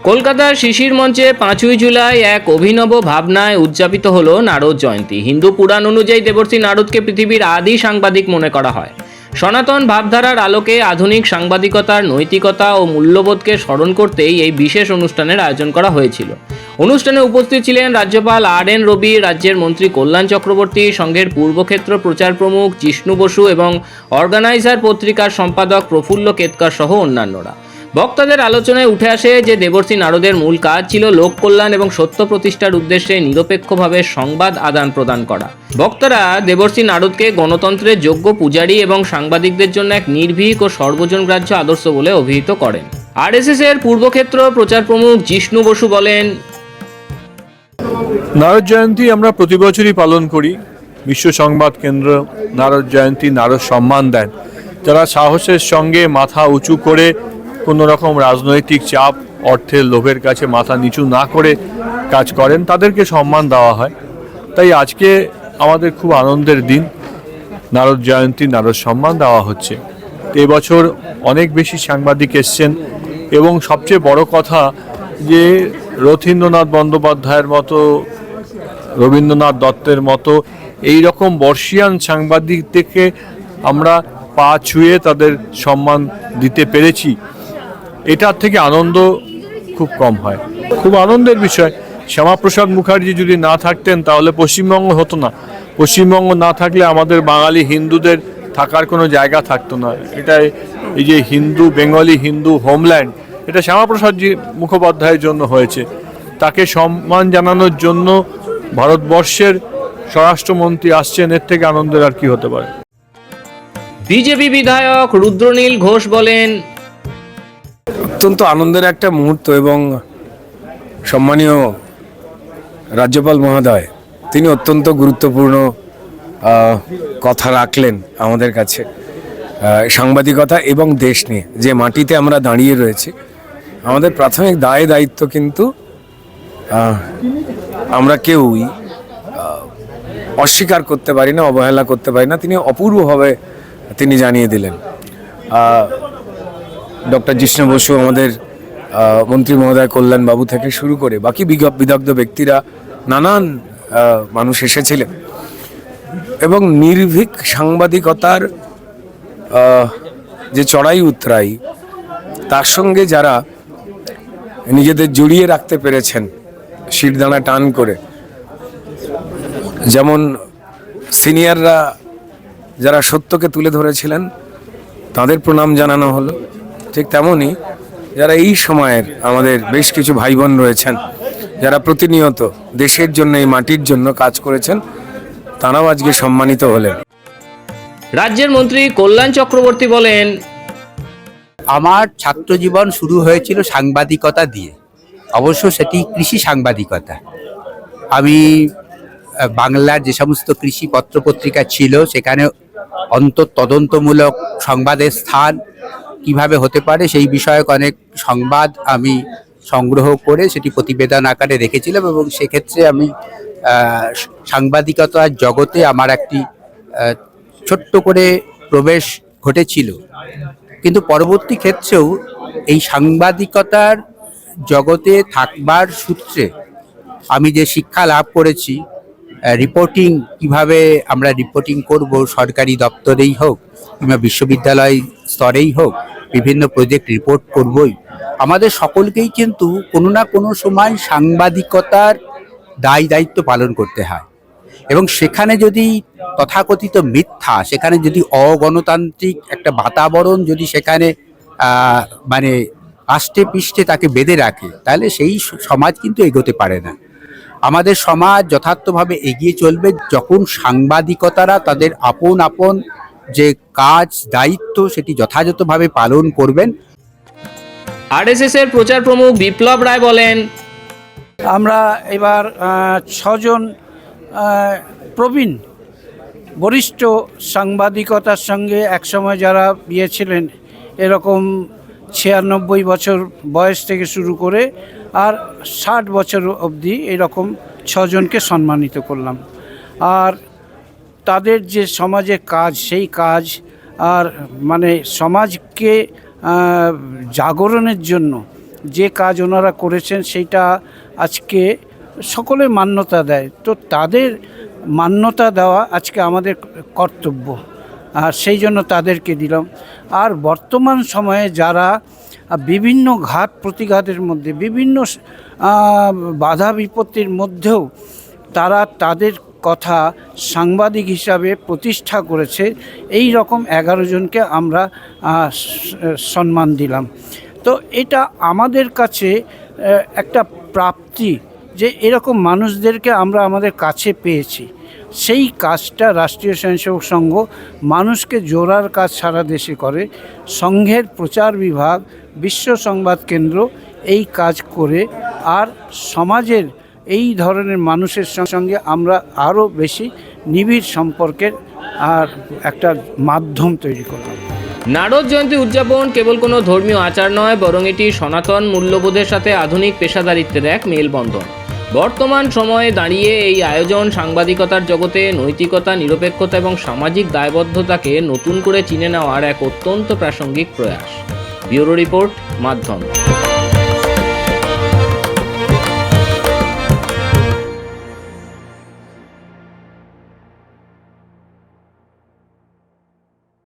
কলকাতার শিশির মঞ্চে 5ই জুলাই এক অভিনব ভাবনায় উদযাপিত হলো নারদ জয়ন্তী। হিন্দু পুরাণ অনুযায়ী দেবর্ষী নারদকে পৃথিবীর আদি সাংবাদিক মনে করা হয়। সনাতন ভাবধারার আলোকে আধুনিক সাংবাদিকতার নৈতিকতা ও মূল্যবোধকে স্মরণ করতেই এই বিশেষ অনুষ্ঠানের আয়োজন করা হয়েছিল। অনুষ্ঠানে উপস্থিত ছিলেন রাজ্যপাল আর.এন. রবি, রাজ্যের মন্ত্রী কল্যাণ চক্রবর্তী, সংঘের পূর্বক্ষেত্র প্রচার প্রমুখ জিষ্ণু বসু এবং অর্গানাইজার পত্রিকার সম্পাদক প্রফুল্ল কেতকর সহ অন্যান্যরা। বক্তাদের আলোচনায় উঠে আসে যে দেবর্ষী নারদের মূল কাজ ছিল লোক কল্যাণ এবং সত্য প্রতিষ্ঠার উদ্দেশ্যে নিরপেক্ষভাবে সংবাদ আদান প্রদান করা। বক্তারা দেবর্ষী নারদকে গণতন্ত্রের যোগ্য পূজারী এবং সাংবাদিকদের জন্য এক নির্ভীক ও সর্বজনগ্রাহ্য আদর্শ বলে অভিহিত করেন। আরএসএস এর পূর্বক্ষেত্র প্রচার প্রমুখ জিষ্ণু বসু বলেন, নারদ জয়ন্তী আমরা প্রতি বছরই পালন করি। বিশ্ব সংবাদ কেন্দ্র নারদ জয়ন্তী নারদ সম্মান দেন। যারা সাহসের সঙ্গে মাথা উঁচু করে কোনো রকম রাজনৈতিক চাপ অর্থের লোভের কাছে মাথা নিচু না করে কাজ করেন তাদেরকে সম্মান দেওয়া হয়। তাই আজকে আমাদের খুব আনন্দের দিন, নারদ জয়ন্তী নারদ সম্মান দেওয়া হচ্ছে। এবছর অনেক বেশি সাংবাদিক এসছেন এবং সবচেয়ে বড় কথা যে রথীন্দ্রনাথ বন্দ্যোপাধ্যায়ের মতো, রবীন্দ্রনাথ দত্তের মতো এই রকম বর্ষিয়ান সাংবাদিকদেরকে আমরা পা ছুঁয়ে তাদের সম্মান দিতে পেরেছি। এটার থেকে আনন্দ খুব কম হয়। খুব আনন্দের বিষয়। শ্যামাপ্রসাদ মুখার্জি যদি না থাকতেন তাহলে পশ্চিমবঙ্গ হতো না। পশ্চিমবঙ্গ না থাকলে আমাদের বাঙালি হিন্দুদের থাকার কোনো জায়গা থাকতো না। এটাই এই যে হিন্দু, বেঙ্গলি হিন্দু হোমল্যান্ড, এটা শ্যামাপ্রসাদজি মুখোপাধ্যায়ের জন্য হয়েছে। তাকে সম্মান জানানোর জন্য ভারতবর্ষের স্বরাষ্ট্রমন্ত্রী আসছেন, এর থেকে আনন্দের আর কি হতে পারে। বিজেপি বিধায়ক রুদ্রনীল ঘোষ বলেন, অত্যন্ত আনন্দের একটা মুহূর্ত এবং সম্মানীয় রাজ্যপাল মহোদয় তিনি অত্যন্ত গুরুত্বপূর্ণ কথা রাখলেন আমাদের কাছে। সাংবাদিকতা এবং দেশ নিয়ে যে মাটিতে আমরা দাঁড়িয়ে রয়েছি, আমাদের প্রাথমিক দায়িত্ব কিন্তু আমরা কেউই অস্বীকার করতে পারি না, অবহেলা করতে পারি না। তিনি অপূর্বভাবে তিনি জানিয়ে দিলেন। ডক্টর জিষ্ণু বসু, আমাদের মন্ত্রী মহোদয় কল্যাণ বাবু থেকে শুরু করে বাকি বিদগ্ধ ব্যক্তিরা, নানান মানুষ এসেছিলেন এবং নির্ভীক সাংবাদিকতার যে চড়াই উতরাই তার সঙ্গে যারা নিজেদের জড়িয়ে রাখতে পেরেছেন শিরদাঁড়া টান করে, যেমন সিনিয়ররা যারা সত্যকে তুলে ধরেছিলেন তাদের প্রণাম জানানো হলো, ঠিক তেমনই যারা এই সময়ের আমাদের বেশ কিছু ভাই বোন রয়েছেন যারা প্রতিনিয়ত দেশের জন্য, এই মাটির জন্য কাজ করেছেন, তারাও আজকে সম্মানিত হলেন। রাজ্যের মন্ত্রী কল্যাণ চক্রবর্তী বলেন, আমার ছাত্র জীবন শুরু হয়েছিল সাংবাদিকতা দিয়ে, অবশ্য সেটি কৃষি সাংবাদিকতা। আমি বাংলার যে সমস্ত কৃষি পত্রপত্রিকা ছিল সেখানে তদন্তমূলক সংবাদের স্থান কিভাবে হতে পারে সেই বিষয়ক অনেক সংবাদ আমি সংগ্রহ করে সেটি প্রতিবেদন আকারে রেখেছিলাম এবং সেক্ষেত্রে আমি সাংবাদিকতার জগতে আমার একটি ছোট্ট করে প্রবেশ ঘটেছিল। কিন্তু পরবর্তী ক্ষেত্রেও এই সাংবাদিকতার জগতে থাকবার সূত্রে আমি যে শিক্ষা লাভ করেছি, রিপোর্টিং, কিভাবে আমরা রিপোর্টিং করব, সরকারি দপ্তরেই হোক কিংবা বিশ্ববিদ্যালয় স্তরেই হোক, বিভিন্ন প্রজেক্ট রিপোর্ট করবই, আমাদের সকলকেই কিন্তু কোনো না কোনো সময় সাংবাদিকতার দায়িত্ব পালন করতে হয়। এবং সেখানে যদি তথাকথিত মিথ্যা, সেখানে যদি অগণতান্ত্রিক একটা বাতাবরণ যদি সেখানে মানে আষ্টে পৃষ্ঠে তাকে বেঁধে রাখে, তাহলে সেই সমাজ কিন্তু এগোতে পারে না। আমাদের সমাজ যথার্থভাবে এগিয়ে চলবে যখন সাংবাদিকতারা তাদের আপন আপন যে কাজ, দায়িত্ব সেটি যথাযথভাবে পালন করবেন। আরএসএস এর প্রচার প্রমুখ বিপ্লব রায় বলেন, আমরা এবার 6 জন প্রবীণ বরিষ্ঠ সাংবাদিকতার সঙ্গে একসময় যারা ছিলেন, এরকম 96 বছর বয়স থেকে শুরু করে আর 60 বছর অবধি এরকম 6 জনকে সম্মানিত করলাম। আর তাদের যে সমাজে কাজ, সেই কাজ আর মানে সমাজকে জাগরণের জন্য যে কাজ ওনারা করেছেন সেইটা আজকে সকলে মান্যতা দেয়, তো তাদের মান্যতা দেওয়া আজকে আমাদের কর্তব্য, আর সেই জন্য তাদেরকে দিলাম। আর বর্তমান সময়ে যারা বিভিন্ন ঘাত প্রতিঘাতের মধ্যে, বিভিন্ন বাধা বিপত্তির মধ্যেও তারা তাদের কথা সাংবাদিক হিসাবে প্রতিষ্ঠা করেছে, এই রকম 11 জনকে আমরা সম্মান দিলাম। তো এটা আমাদের কাছে একটা প্রাপ্তি যে এরকম মানুষদেরকে আমরা আমাদের কাছে পেয়েছি। সেই কাজটা রাষ্ট্রীয় স্বয়ংসেবক সংঘ মানুষকে জোড়ার কাজ সারা দেশে করে। সংঘের প্রচার বিভাগ, বিশ্ব সংবাদ কেন্দ্র এই কাজ করে, আর সমাজের এই ধরনের মানুষের সঙ্গে আমরা আরও বেশি নিবিড় সম্পর্কের আর একটা মাধ্যম তৈরি করলাম। নারদ জয়ন্তী উদযাপন কেবল কোনো ধর্মীয় আচার নয়, বরং এটি সনাতন মূল্যবোধের সাথে আধুনিক পেশাদারিত্বের এক মেলবন্ধন। বর্তমান সময়ে দাঁড়িয়ে এই আয়োজন সাংবাদিকতার জগতে নৈতিকতা, নিরপেক্ষতা এবং সামাজিক দায়বদ্ধতাকে নতুন করে চিনে নেওয়ার এক অত্যন্ত প্রাসঙ্গিক প্রয়াস। ব্যুরো রিপোর্ট, মাধ্যম।